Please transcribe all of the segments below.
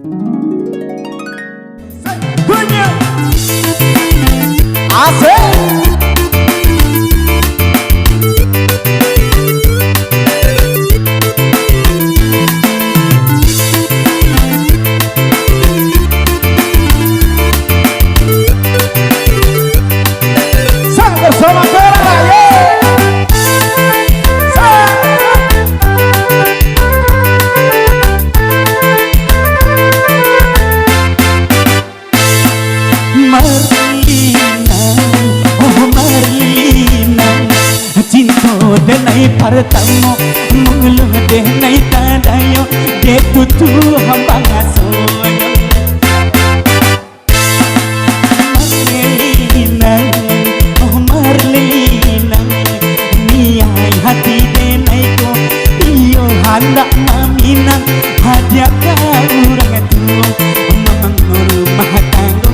Punya asik. Bersama Kerala, Marlina, oh Marlina, cinta denai pertama, mulu denai tadayo, de putu hamba ngasoyo. Marlina, oh Marlina, niai hati denai ko, iyo hendak meminang hadiah kau orang tua, memang rumah tangga.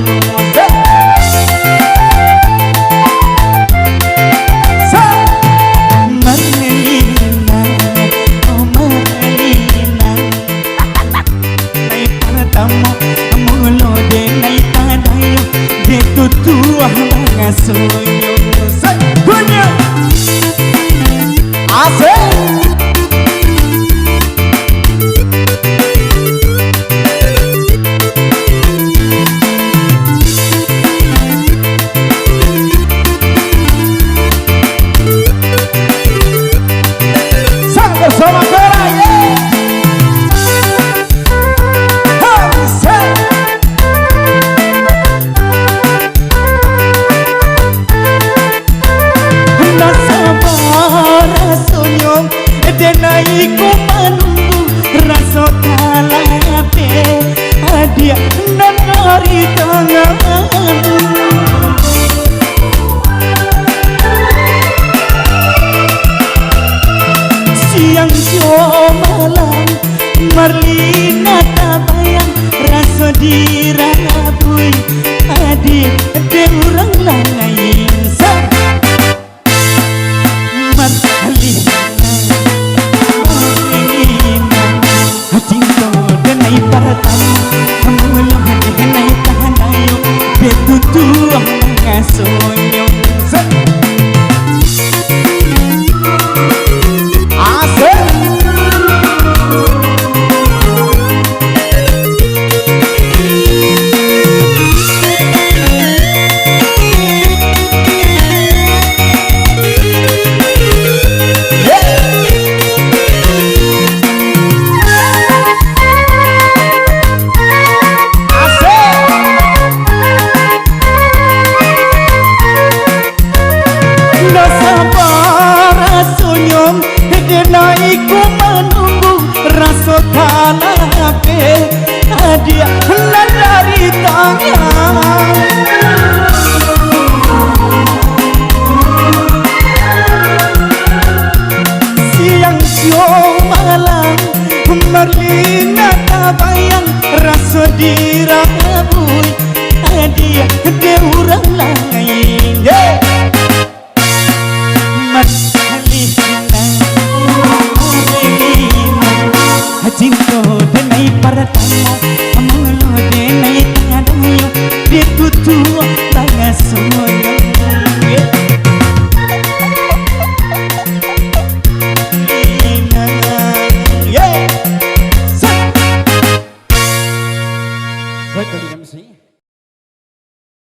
Tua ngasoyo punya asik. Sama Kerala. Denai ku menunggu rasa kalape hadiah dan dari tangan siang jo malam Marlina tabayang rasa dirabui hadiah de orang lain Tua ngasoyo asik. Denai ku menunggu rasa kalape hadiah dari tangan siang jo malam Marlina tabayang rasa dirabui hadiah de orang lain. Cinta denai pertama, mulu denai tadayo, de putu ngasoyo. Baik,